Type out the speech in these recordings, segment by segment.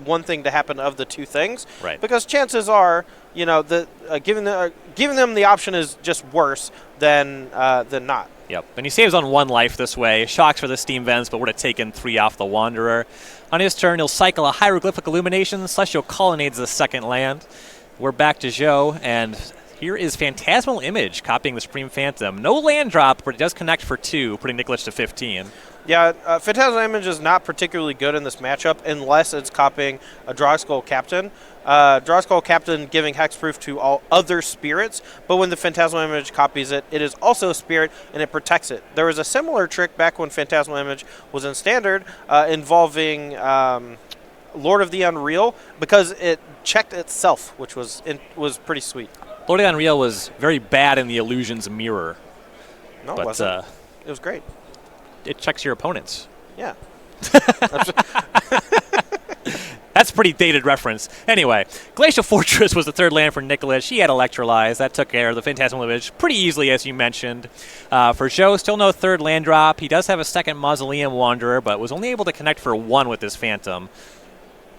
one thing to happen of the two things. Right. Because chances are, giving them the option is just worse than not. Yep, and he saves on 1 life this way. Shocks for the Steam Vents, but would have taken 3 off the Wanderer. On his turn, he'll cycle a Hieroglyphic Illumination. Celestial Colonnades the second land. We're back to Zhou, and here is Phantasmal Image, copying the Supreme Phantom. No land drop, but it does connect for 2, putting Nikolich to 15. Yeah, Phantasmal Image is not particularly good in this matchup unless it's copying a Drogskol Captain. Drogskol Captain giving hexproof to all other spirits, but when the Phantasmal Image copies it, it is also a spirit and it protects it. There was a similar trick back when Phantasmal Image was in Standard involving Lord of the Unreal because it checked itself, which was pretty sweet. Lord of the Unreal was very bad in the Illusion's Mirror. No, it wasn't. It was great. It checks your opponents. Yeah. That's a pretty dated reference. Anyway, Glacial Fortress was the third land for Nikolich. He had Electrolyze. That took care of the Phantasmal Image pretty easily, as you mentioned. For Shou, still no third land drop. He does have a second Mausoleum Wanderer, but was only able to connect for 1 with his Phantom.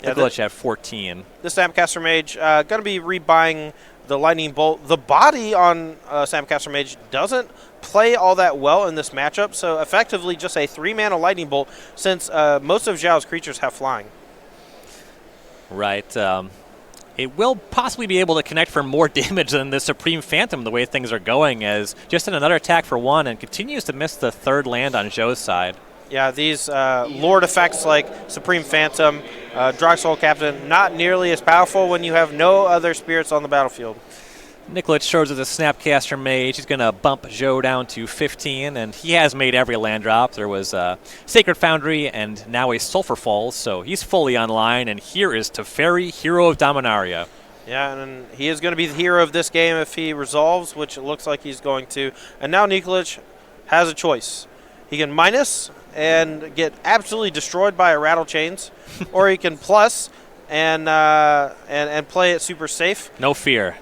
Yeah, Nikolich had 14. The Snapcaster Mage going to be rebuying the Lightning Bolt. The body on Snapcaster Mage doesn't play all that well in this matchup, so effectively just a 3-mana Lightning Bolt since most of Zhao's creatures have flying. Right. It will possibly be able to connect for more damage than the Supreme Phantom the way things are going, as just in another attack for 1 and continues to miss the third land on Zhou's side. Yeah, these Lord effects like Supreme Phantom, Drogskol Captain, not nearly as powerful when you have no other spirits on the battlefield. Nikolich shows as a Snapcaster Mage. He's going to bump Zhou down to 15, and he has made every land drop. There was Sacred Foundry and now a Sulphur Falls, so he's fully online, and here is Teferi, Hero of Dominaria. Yeah, and he is going to be the hero of this game if he resolves, which it looks like he's going to. And now Nikolich has a choice. He can minus and get absolutely destroyed by a Rattle Chains, or he can plus and play it super safe. No fear.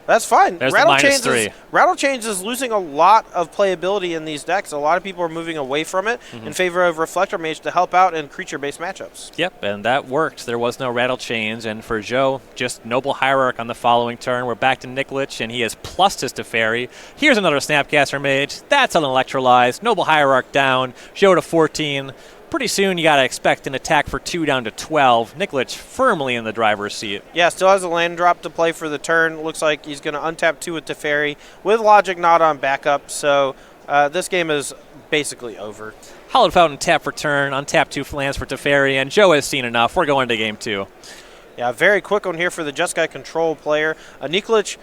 That's fine. There's the -3. Rattle Chains is losing a lot of playability in these decks. A lot of people are moving away from it in favor of Reflector Mage to help out in creature-based matchups. Yep, and that worked. There was no Rattle Chains, and for Zhou, just Noble Hierarch on the following turn. We're back to Nikolich, and he has plussed his Teferi. Here's another Snapcaster Mage. That's an Electrolyze. Noble Hierarch down. Zhou to 14. Pretty soon you got to expect an attack for 2 down to 12. Nikolich firmly in the driver's seat. Yeah, still has a land drop to play for the turn. Looks like he's going to untap 2 with Teferi with Logic not on backup. So this game is basically over. Hallowed Fountain tap for turn, untap 2 lands for Teferi, and Zhou has seen enough. We're going to game 2. Yeah, very quick one here for the Jeskai Control player. Nikolich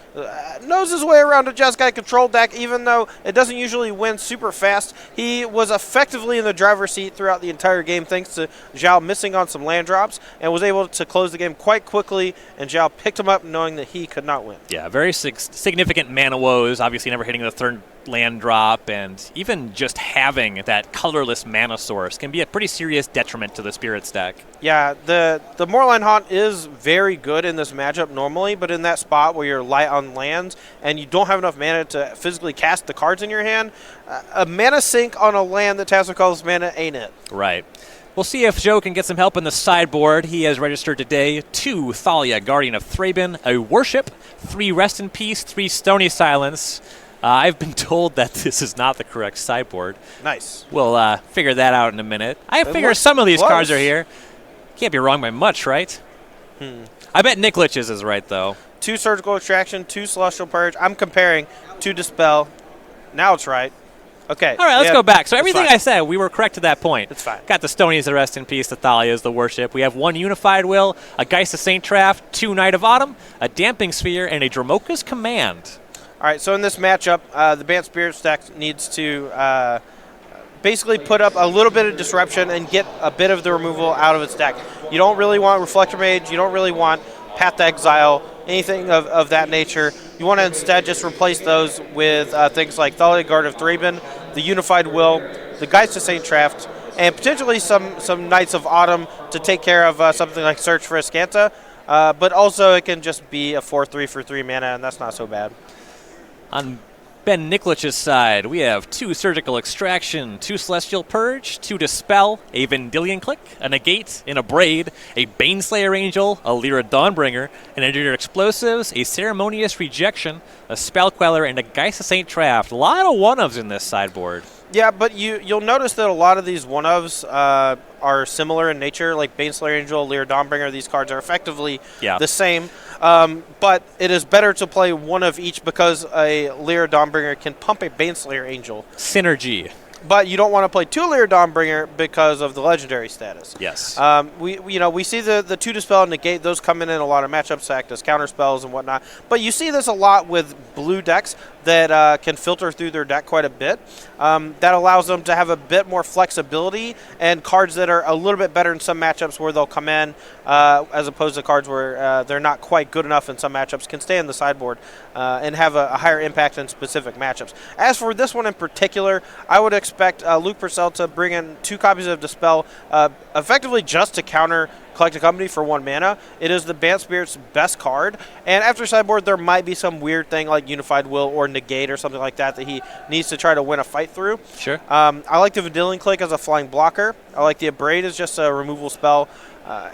knows his way around a Jeskai Control deck, even though it doesn't usually win super fast. He was effectively in the driver's seat throughout the entire game thanks to Zhao missing on some land drops and was able to close the game quite quickly, and Zhao picked him up knowing that he could not win. Yeah, very significant mana woes, obviously never hitting the third land drop, and even just having that colorless mana source can be a pretty serious detriment to the Spirits deck. Yeah, the Moorline Haunt is very good in this matchup normally, but in that spot where you're light on lands and you don't have enough mana to physically cast the cards in your hand, a mana sink on a land that has colorless mana ain't it. Right. We'll see if Zhou can get some help in the sideboard. He has registered today 2 Thalia, Guardian of Thraben, a Worship, 3 Rest in Peace, 3 Stony Silence. I've been told that this is not the correct sideboard. Nice. We'll figure that out in a minute. I figure some of these cards are here. Can't be wrong by much, right? I bet Nikolich's is right, though. 2 Surgical Extraction, 2 Celestial Purge. I'm comparing 2 Dispel. Now it's right. Okay. All right, let's go back. So everything I said, we were correct to that point. It's fine. Got the Stonies, the Rest in Peace, the Thalias, the Worship. We have 1 Unified Will, a Geist of Saint Traft, 2 Knight of Autumn, a Damping Sphere, and a Dromoka's Command. All right, so in this matchup, the Bant Spirits deck needs to basically put up a little bit of disruption and get a bit of the removal out of its deck. You don't really want Reflector Mage. You don't really want Path to Exile, anything of that nature. You want to instead just replace those with things like Thalia, Guard of Thraben, the Unified Will, the Geist of Saint Traft, and potentially some Knights of Autumn to take care of something like Search for Ascanta. But also it can just be a 4/3 for 3 mana, and that's not so bad. On Ben Nikolich's side, we have 2 Surgical Extraction, 2 Celestial Purge, 2 Dispel, a Vendilion Click, a Negate, an Abrade, a Baneslayer Angel, a Lyra Dawnbringer, an Engineered Explosives, a Ceremonious Rejection, a Spell Queller, and a Geist of St. Traft. A lot of one-ofs in this sideboard. Yeah, but you'll notice that a lot of these one-ofs are similar in nature, like Baneslayer Angel, Lyra Dawnbringer. These cards are effectively the same. But it is better to play one of each because a Lyra Dawnbringer can pump a Baneslayer Angel. Synergy. But you don't want to play 2 Lyra Dawnbringer because of the legendary status. Yes. We see the 2 Dispel and Negate. Those come in a lot of matchups, act as counter spells and whatnot. But you see this a lot with blue decks that can filter through their deck quite a bit. That allows them to have a bit more flexibility and cards that are a little bit better in some matchups where they'll come in, as opposed to cards where they're not quite good enough in some matchups, can stay in the sideboard and have a higher impact in specific matchups. As for this one in particular, I would expect Luke Purcell to bring in 2 copies of Dispel, effectively just to counter Collect a Company for 1 mana. It is the Bant Spirit's best card, and after sideboard there might be some weird thing like Unified Will or Negate or something like that he needs to try to win a fight through. Sure. I like the Vendilion Click as a flying blocker. I like the Abrade as just a removal spell.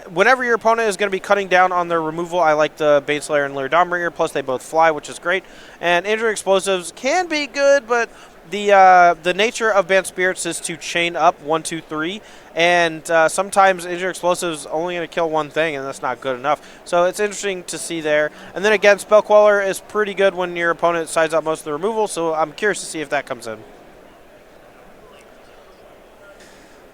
Whenever your opponent is going to be cutting down on their removal, I like the Baneslayer and Lyra Dawnbringer, plus they both fly, which is great. And Engineered Explosives can be good, but the nature of Bant Spirits is to chain up 1, 2, 3, and sometimes Engineered Explosives only going to kill one thing, and that's not good enough. So it's interesting to see there. And then again, Spell Queller is pretty good when your opponent sides up most of the removal, so I'm curious to see if that comes in.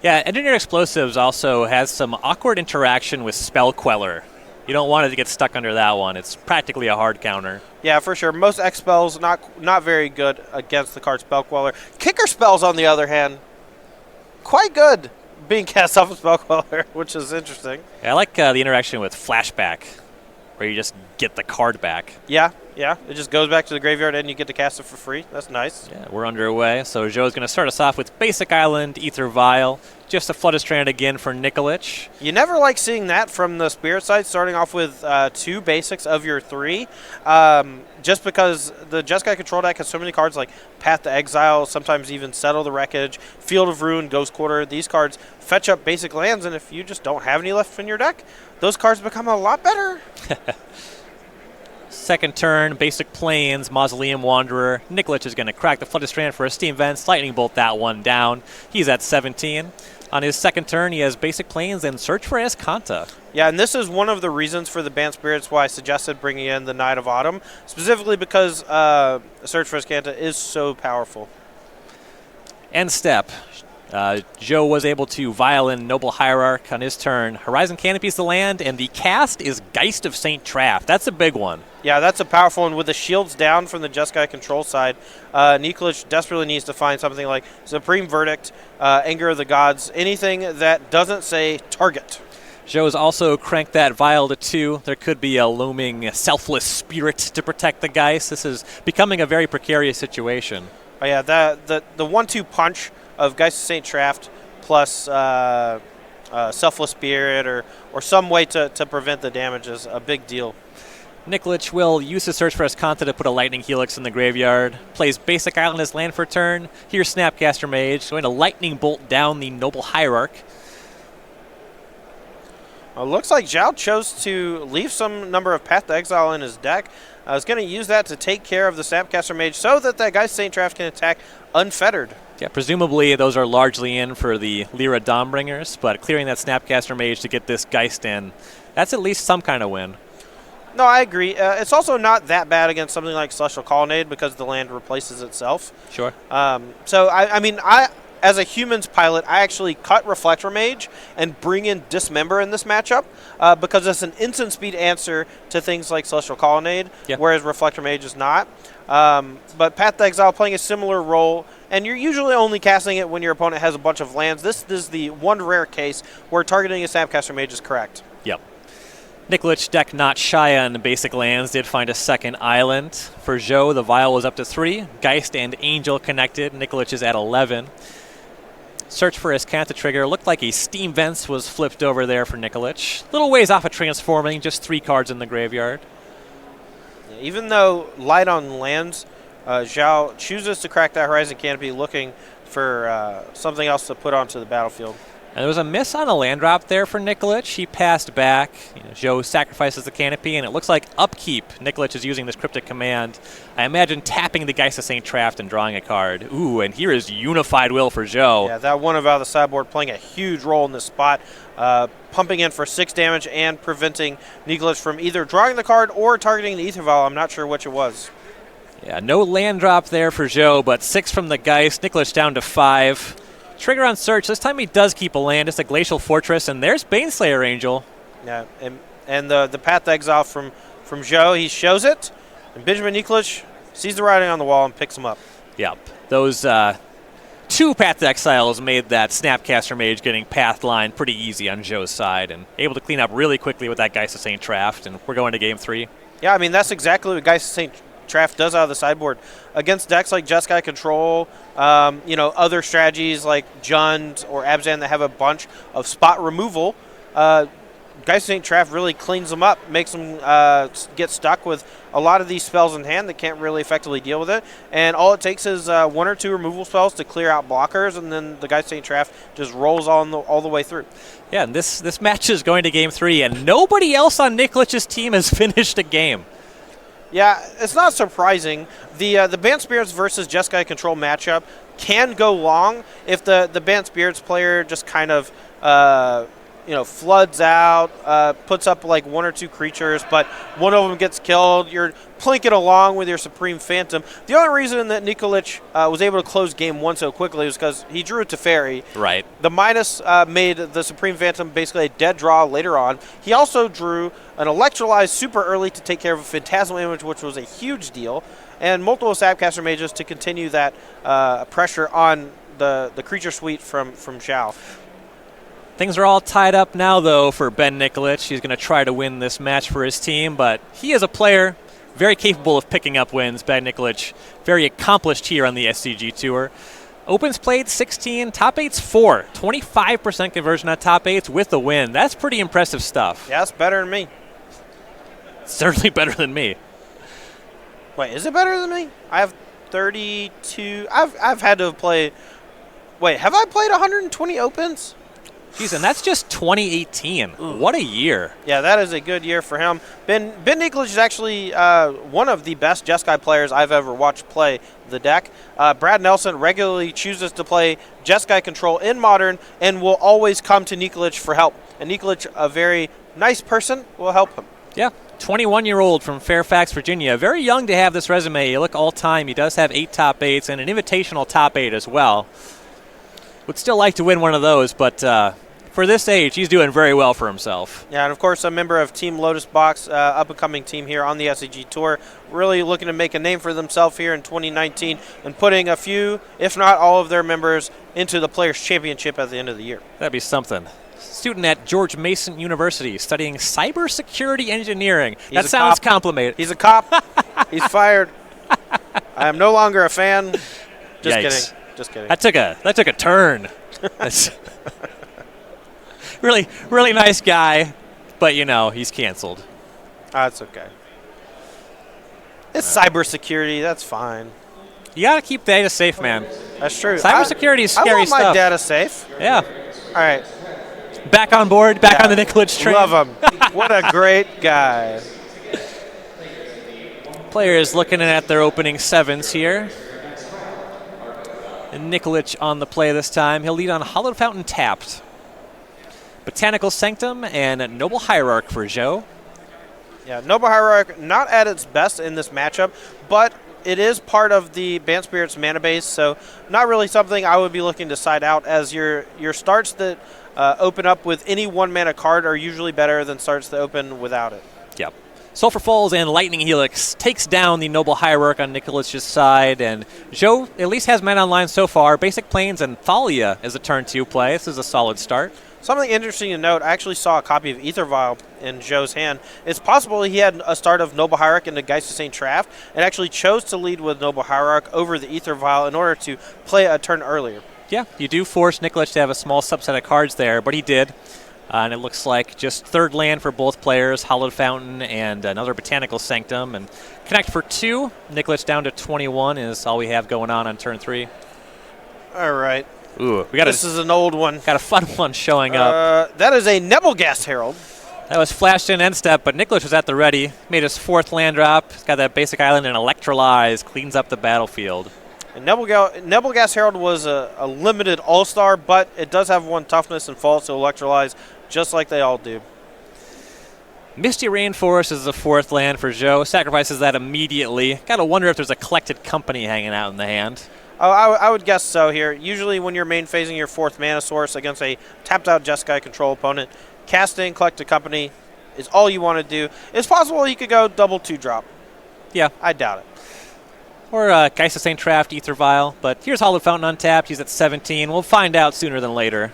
Yeah, Engineered Explosives also has some awkward interaction with Spell Queller. You don't want it to get stuck under that one. It's practically a hard counter. Yeah, for sure. Most X spells not very good against the card Spell Queller. Kicker spells, on the other hand, quite good being cast off of Spell Queller, which is interesting. Yeah, I like the interaction with Flashback, where you just get the card back. Yeah. It just goes back to the graveyard and you get to cast it for free. That's nice. Yeah, we're underway. So Joe's going to start us off with Basic Island, Ether Vial, just a Flooded Strand again for Nikolich. You never like seeing that from the Spirit side, starting off with 2 basics of your 3. Just because the Jeskai control deck has so many cards like Path to Exile, sometimes even Settle the Wreckage, Field of Ruin, Ghost Quarter. These cards fetch up basic lands, and if you just don't have any left in your deck, those cards become a lot better. Second turn, Basic Plains, Mausoleum Wanderer. Nikolich is going to crack the Flooded Strand for a Steam Vents, Lightning Bolt that one down. He's at 17. On his second turn, he has Basic Plains and Search for Escanta. Yeah, and this is one of the reasons for the Bant Spirits why I suggested bringing in the Knight of Autumn, specifically because Search for Escanta is so powerful. End step. Joe was able to vial in Noble Hierarch on his turn. Horizon Canopies the land, and the cast is Geist of St. Traft. That's a big one. Yeah, that's a powerful one. With the shields down from the Jeskai control side, Nikolich desperately needs to find something like Supreme Verdict, Anger of the Gods, anything that doesn't say target. Joe's also cranked that vial to 2. There could be a looming selfless spirit to protect the Geist. This is becoming a very precarious situation. Oh, yeah, the 1-2 punch of Geist of St. Traft plus Selfless Spirit or some way to prevent the damage is a big deal. Nikolich will use his Search for Escanta to put a Lightning Helix in the graveyard. Plays Basic Island as land for turn. Here's Snapcaster Mage, going to Lightning Bolt down the Noble Hierarch. Looks like Zhao chose to leave some number of Path to Exile in his deck. I was going to use that to take care of the Snapcaster Mage so that Geist of St. Traft can attack unfettered. Yeah, presumably those are largely in for the Lyra Dawnbringers, but clearing that Snapcaster Mage to get this Geist in, that's at least some kind of win. No, I agree. It's also not that bad against something like Celestial Colonnade because the land replaces itself. Sure. So, I mean, as a humans pilot, I actually cut Reflector Mage and bring in Dismember in this matchup because it's an instant speed answer to things like Celestial Colonnade, whereas Reflector Mage is not. But Path to Exile playing a similar role, and you're usually only casting it when your opponent has a bunch of lands. This is the one rare case where targeting a Snapcaster Mage is correct. Yep. Nikolich deck not shy on basic lands, did find a second island. For Joe, the vial was up to 3. Geist and Angel connected. Nikolich is at 11. Search for Escanta trigger. Looked like a Steam Vents was flipped over there for Nikolich. Little ways off of transforming, just 3 cards in the graveyard. Even though light on lands Zhao chooses to crack that Horizon Canopy, looking for something else to put onto the battlefield. And there was a miss on a land drop there for Nikolich. He passed back. Zhou sacrifices the Canopy, and it looks like upkeep. Nikolich is using this cryptic command. I imagine tapping the Geist of St. Traft and drawing a card. Ooh, and here is Unified Will for Zhou. Yeah, that one out of the sideboard playing a huge role in this spot, pumping in for 6 damage and preventing Nikolich from either drawing the card or targeting the Aether Vial. I'm not sure which it was. Yeah, no land drop there for Zhou, but 6 from the Geist. Nikolich down to 5. Trigger on search. This time he does keep a land. It's a Glacial Fortress, and there's Baneslayer Angel. Yeah, and the Path to Exile from Zhou, he shows it, and Benjamin Nikolich sees the writing on the wall and picks him up. Yep. Those 2 Path to Exiles made that Snapcaster Mage getting path line pretty easy on Zhou's side, and able to clean up really quickly with that Geist of St. Traft, and we're going to Game 3. Yeah, I mean, that's exactly what Geist of St. Traft does out of the sideboard against decks like Jeskai Control, other strategies like Jund or Abzan that have a bunch of spot removal. Geist of St. Traft really cleans them up, makes them get stuck with a lot of these spells in hand that can't really effectively deal with it. And all it takes is 1 or 2 removal spells to clear out blockers, and then the Geist of St. Traft just rolls all the way through. Yeah, and this match is going to Game 3, and nobody else on Nikolich's team has finished a game. Yeah, it's not surprising. The Bant Spirits versus Jeskai Control matchup can go long if the Bant Spirits player just kind of floods out, puts up like 1 or 2 creatures, but one of them gets killed. You're plinking along with your Supreme Phantom. The only reason that Nikolich was able to close game 1 so quickly was because he drew a Teferi. Right. The minus made the Supreme Phantom basically a dead draw later on. He also drew an Electrolyze super early to take care of a Phantasmal Image, which was a huge deal, and multiple Snapcaster Mages to continue that pressure on the creature suite from Shou. Things are all tied up now, though, for Ben Nikolich. He's going to try to win this match for his team, but he is a player very capable of picking up wins. Ben Nikolich, very accomplished here on the SCG Tour. Opens played 16, top 8's 4. 25% conversion on top 8s with a win. That's pretty impressive stuff. Yeah, it's better than me. Certainly better than me. Wait, is it better than me? I have 32. I've had to play. Wait, have I played 120 opens? Jeez, and that's just 2018. Ooh. What a year. Yeah, that is a good year for him. Ben Nikolich is actually one of the best Jeskai players I've ever watched play the deck. Brad Nelson regularly chooses to play Jeskai Control in Modern and will always come to Nikolich for help. And Nikolich, a very nice person, will help him. Yeah, 21-year-old from Fairfax, Virginia. Very young to have this resume. You look all-time. He does have 8 top 8s and an invitational top 8 as well. Would still like to win one of those, but for this age, he's doing very well for himself. Yeah, and of course, a member of Team Lotus Box, up-and-coming team here on the SCG Tour, really looking to make a name for themselves here in 2019 and putting a few, if not all of their members into the Players' Championship at the end of the year. That'd be something. Student at George Mason University studying cybersecurity engineering. That sounds complicated. He's a cop. He's fired. I am no longer a fan. Just kidding. Just kidding. That took a turn. really, really nice guy, but he's canceled. That's okay. It's cybersecurity. That's fine. You gotta keep data safe, man. That's true. Cybersecurity is scary I want stuff. my data safe. Yeah. All right. Back on board. Back on the Nikolich train. Love him. What a great guy. Players looking at their opening 7s here. And Nikolich on the play this time. He'll lead on Hallowed Fountain tapped. Botanical Sanctum and Noble Hierarch for Zhou. Yeah, Noble Hierarch not at its best in this matchup, but it is part of the Bant Spirits mana base, so not really something I would be looking to side out, as your starts that open up with any 1-mana card are usually better than starts that open without it. Yep. Sulfur Falls and Lightning Helix takes down the Noble Hierarch on Nikolich's side, and Zhou at least has mana online so far. Basic Plains and Thalia is a turn 2 play. This is a solid start. Something interesting to note, I actually saw a copy of Aether Vial in Zhou's hand. It's possible he had a start of Noble Hierarch into Geist of St. Traft and actually chose to lead with Noble Hierarch over the Aether Vial in order to play a turn earlier. Yeah, you do force Nikolich to have a small subset of cards there, but he did. And it looks like just third land for both players, Hallowed Fountain and another Botanical Sanctum. And connect for 2. Nikolich down to 21 is all we have going on turn 3. All right. Ooh, this is an old one. Got a fun one showing up. That is a Nebelgast Herald. That was flashed in end step, but Nikolich was at the ready. Made his 4th land drop. He's got that basic island and Electrolyze. Cleans up the battlefield. And Nebelgast Herald was a limited all-star, but it does have 1 toughness and falls to Electrolyze, just like they all do. Misty Rainforest is the 4th land for Zhou. Sacrifices that immediately. Gotta wonder if there's a Collected Company hanging out in the hand. Oh, I would guess so here. Usually when you're main phasing your 4th mana source against a tapped-out Jeskai control opponent, casting Collected Company is all you want to do. It's possible you could go double 2-drop. Yeah. I doubt it. Or Geist of St. Traft, Ether Vial. But here's Hallowed Fountain untapped. He's at 17. We'll find out sooner than later.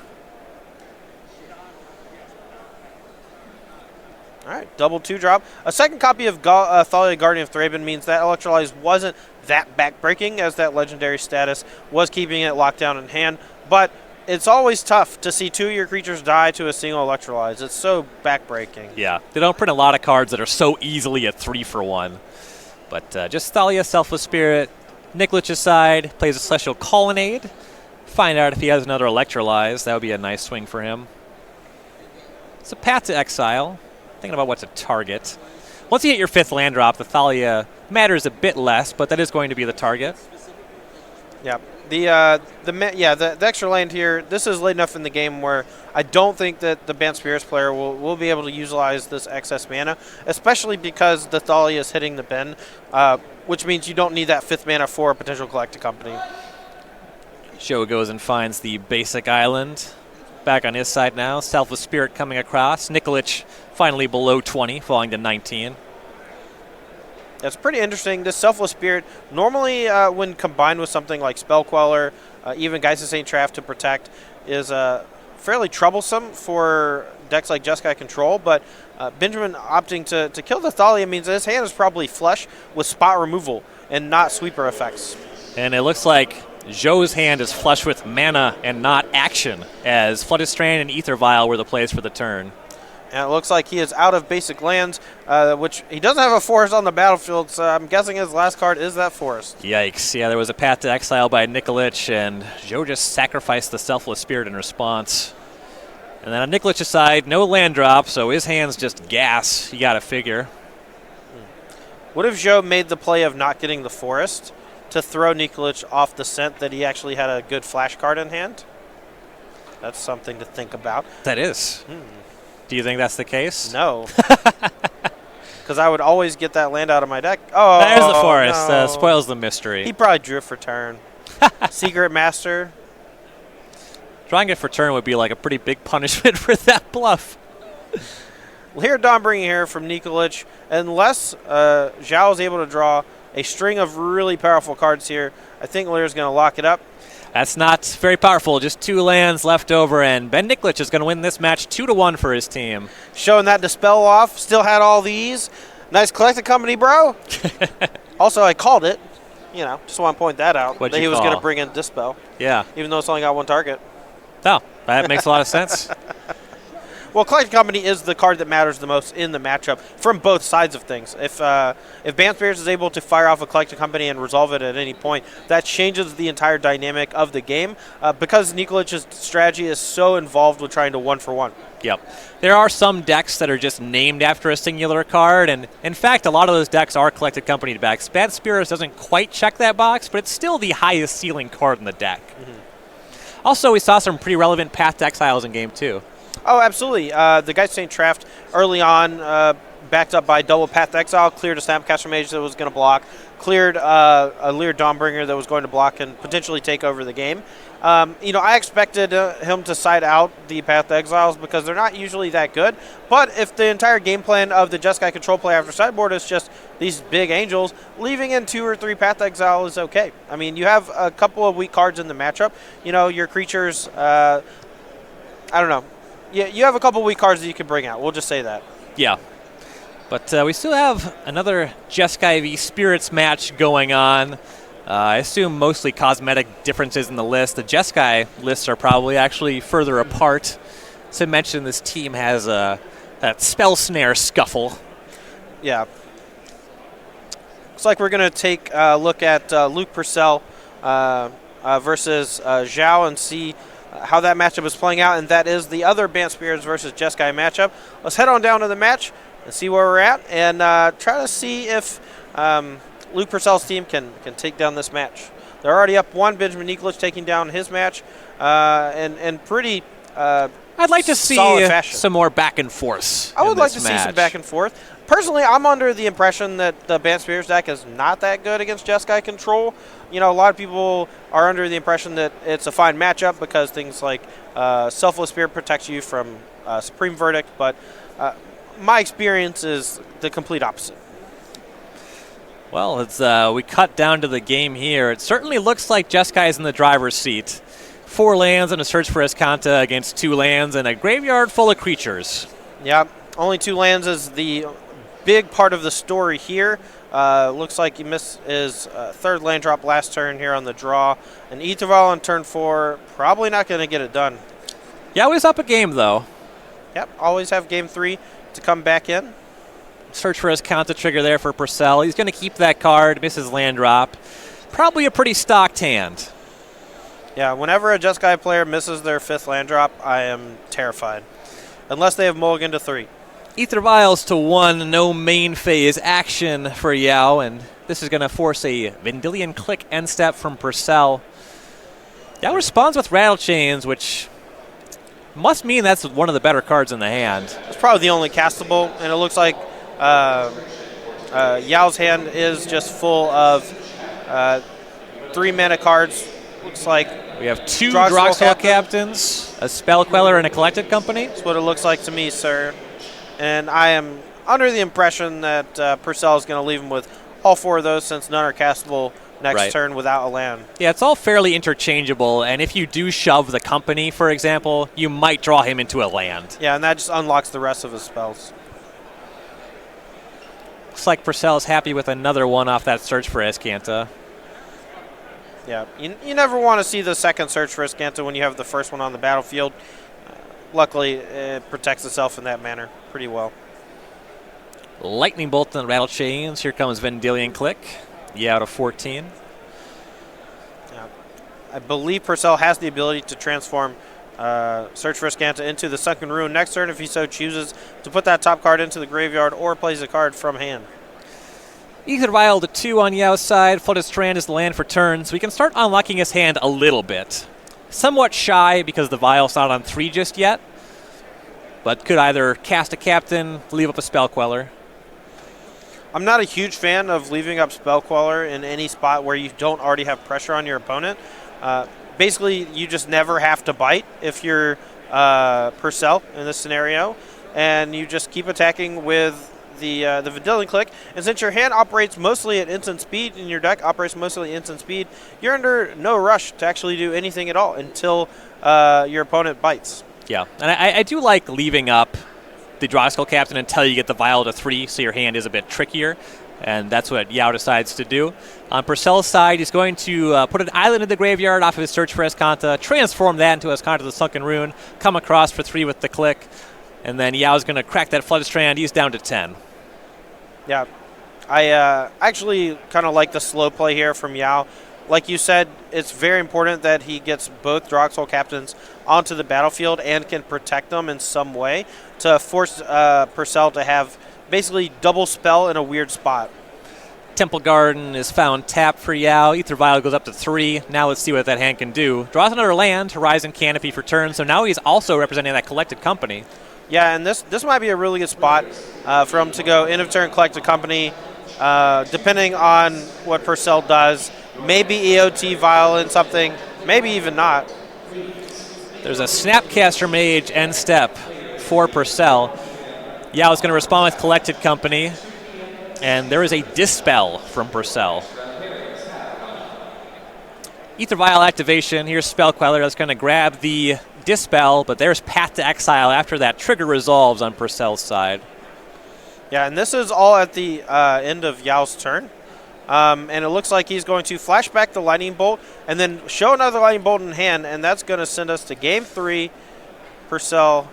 All right, double 2-drop. A second copy of Thalia, Guardian of Thraben means that Electrolyze wasn't that backbreaking, as that legendary status was keeping it locked down in hand. But it's always tough to see 2 of your creatures die to a single Electrolyze. It's so backbreaking. Yeah, they don't print a lot of cards that are so easily a 3-for-1. But just Thalia, Selfless Spirit. Nikolich's side plays a Celestial Colonnade. Find out if he has another Electrolyze. That would be a nice swing for him. It's a Path to Exile. Thinking about what to target. Once you hit your 5th land drop, the Thalia matters a bit less, but that is going to be the target. Yeah. The extra land here, this is late enough in the game where I don't think that the Banned Spirits player will be able to utilize this excess mana, especially because the Thalia is hitting the bin, which means you don't need that 5th mana for a potential Collected Company. Shou goes and finds the basic island. Back on his side now. Selfless Spirit coming across. Nikolich finally below 20, falling to 19. That's pretty interesting. This Selfless Spirit, normally when combined with something like Spell Queller, even Geist of St. Traft to protect, is fairly troublesome for decks like Jeskai Control, but Benjamin opting to kill the Thalia means that his hand is probably flush with spot removal and not sweeper effects. And it looks like Zhou's hand is flush with mana and not action, as Flooded Strand and Ether Vial were the plays for the turn. And it looks like he is out of basic lands, which he doesn't have a forest on the battlefield, so I'm guessing his last card is that forest. Yikes. Yeah, there was a Path to Exile by Nikolich, and Zhou just sacrificed the Selfless Spirit in response. And then on Nikolich's side, no land drop, so his hand's just gas. You gotta figure. What if Zhou made the play of not getting the forest to throw Nikolich off the scent that he actually had a good flash card in hand? That's something to think about. That is. Do you think that's the case? No. Because I would always get that land out of my deck. Oh, there's the forest. No. Spoils the mystery. He probably drew it for turn. Secret Master. Drawing it for turn would be like a pretty big punishment for that bluff. Well, here Dawnbringer here from Nikolich. Unless Zhao is able to draw a string of really powerful cards here, I think Lear's going to lock it up. That's not very powerful. Just 2 lands left over, and Ben Nikolich is going to win this match 2-1 for his team. Showing that Dispel off. Still had all these. Nice Collected Company, bro. Also, I called it. You know, just want to point that out. What'd that you he was call? going to bring in Dispel. Yeah. Even though it's only got 1 target. Oh, that makes a lot of sense. Well, Collected Company is the card that matters the most in the matchup from both sides of things. If Banned Spirits is able to fire off a Collected Company and resolve it at any point, that changes the entire dynamic of the game because Nikolich's strategy is so involved with trying to 1-for-1. Yep. There are some decks that are just named after a singular card, and in fact, a lot of those decks are Collected Company decks. Banned Spirits doesn't quite check that box, but it's still the highest ceiling card in the deck. Also, we saw some pretty relevant Path to Exiles in game 2. Oh, absolutely. The Geist of St. Traft early on, backed up by double Path to Exile, cleared a Snapcaster Mage that was going to block, cleared a Lear Dawnbringer that was going to block and potentially take over the game. I expected him to side out the Path to Exiles because they're not usually that good. But if the entire game plan of the Jeskai control play after sideboard is just these big angels, leaving in 2 or 3 Path to Exile is okay. I mean, you have a couple of weak cards in the matchup. You know, your creatures, I don't know. Yeah, you have a couple weak cards that you can bring out. We'll just say that. Yeah. But we still have another Jeskai v Spirits match going on. I assume mostly cosmetic differences in the list. The Jeskai lists are probably actually further apart. to mention this team has that spell snare scuffle. Yeah. Looks like we're going to take a look at Luke Purcell versus Zhao and see how that matchup is playing out, and that is the other Bant Spirits versus Jeskai matchup. Let's head on down to the match and see where we're at, and try to see if Luke Purcell's team can take down this match. They're already up 1. Benjamin Nikolich taking down his match, and pretty I'd like to see some more back and forth. I would like to see some back and forth. Personally, I'm under the impression that the Bant Spirits deck is not that good against Jeskai control. You know, a lot of people are under the impression that it's a fine matchup because things like Selfless Spirit protects you from Supreme Verdict, but my experience is the complete opposite. Well, it's we cut down to the game here. It certainly looks like Jeskai is in the driver's seat. 4 lands and a Search for Escanta against 2 lands and a graveyard full of creatures. Yeah, only 2 lands is the big part of the story here. Looks like he missed his 3rd land drop last turn here on the draw. And Ether Vial on turn 4, probably not going to get it done. Yeah, it was up a game, though. Yep, always have game 3 to come back in. Search for Escanta trigger there for Purcell. He's going to keep that card, misses land drop. Probably a pretty stocked hand. Yeah, whenever a Jeskai player misses their 5th land drop, I am terrified. Unless they have mulligan to 3. Ether Vials to 1, no main phase action for Yao, and this is going to force a Vendilion Click end step from Purcell. Yao responds with Rattle Chains, which must mean that's one of the better cards in the hand. It's probably the only castable, and it looks like Yao's hand is just full of 3 mana cards. Looks like we have 2 Droxel Captains, a Spell Queller, and a Collected Company. That's what it looks like to me, sir. And I am under the impression that Purcell is going to leave him with all 4 of those since none are castable next turn without a land. Yeah, it's all fairly interchangeable, and if you do shove the Company, for example, you might draw him into a land. Yeah, and that just unlocks the rest of his spells. Looks like Purcell is happy with another one off that Search for Escanta. Yeah, you never want to see the second Search for Escanta when you have the first one on the battlefield. Luckily, it protects itself in that manner pretty well. Lightning Bolt and Rattle Chains. Here comes Vendilion Click. Yeah, out of 14. Yeah. I believe Purcell has the ability to transform Search for Escanta into the Sunken Ruin next turn if he so chooses to put that top card into the graveyard or plays a card from hand. Ether Vial to 2 on Yao's side. Flooded Strand is the land for turn, so we can start unlocking his hand a little bit. Somewhat shy because the Vial's not on 3 just yet, but could either cast a Captain, leave up a Spell Queller. I'm not a huge fan of leaving up Spell Queller in any spot where you don't already have pressure on your opponent. Basically, you just never have to bite if you're Purcell in this scenario, and you just keep attacking with the Vendilion Click. And since your hand operates mostly at instant speed and your deck operates mostly at instant speed, you're under no rush to actually do anything at all until your opponent bites. Yeah, and I do like leaving up the Droxel Captain until you get the Vial to 3, so your hand is a bit trickier, and that's what Yao decides to do. On Purcell's side, he's going to put an island in the graveyard off of his Search for Escanta, transform that into Escanta the Sunken Ruin, come across for 3 with the Click, and then Yao's going to crack that Flooded Strand. He's down to 10. Yeah, I actually kind of like the slow play here from Yao. Like you said, it's very important that he gets both Droxel Captains onto the battlefield and can protect them in some way to force Purcell to have basically double spell in a weird spot. Temple Garden is found tapped for Yao. Ether Vial goes up to 3. Now let's see what that hand can do. Draws another land, Horizon Canopy for turn, so now he's also representing that Collected Company. Yeah, and this might be a really good spot for him to go end of turn, Collected Company, depending on what Purcell does. Maybe EOT Vial in something, maybe even not. There's a Snapcaster Mage end step for Purcell. Yao is going to respond with Collected Company, and there is a Dispel from Purcell. Ether Vial activation. Here's Spell Queller that's going to grab the Dispel, but there's Path to Exile after that trigger resolves on Purcell's side. Yeah, and this is all at the end of Yao's turn. And it looks like he's going to flash back the Lightning Bolt and then show another Lightning Bolt in hand, and that's going to send us to Game 3. Purcell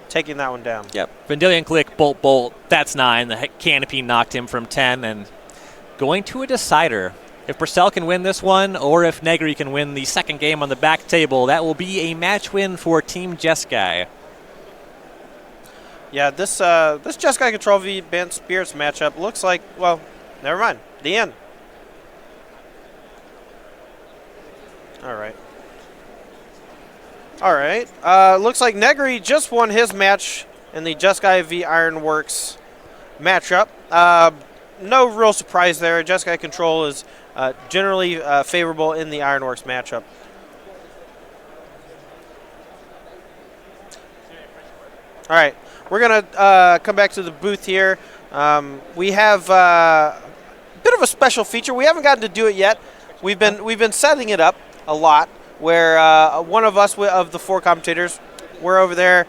taking that one down. Yep. Vendilion Click, Bolt, Bolt. That's 9. The Canopy knocked him from 10. And going to a decider. If Purcell can win this one, or if Negri can win the second game on the back table, that will be a match win for Team Jeskai. Yeah, this Jeskai Control v Bant Spirits matchup looks like, well, never mind. The end. All right. All right. Looks like Negri just won his match in the Jeskai v Ironworks matchup. No real surprise there. Jeskai Control is generally favorable in the Ironworks matchup. All right, we're gonna come back to the booth here. We have a bit of a special feature. We haven't gotten to do it yet. We've been setting it up a lot, where one of us of the 4 commentators, we're over there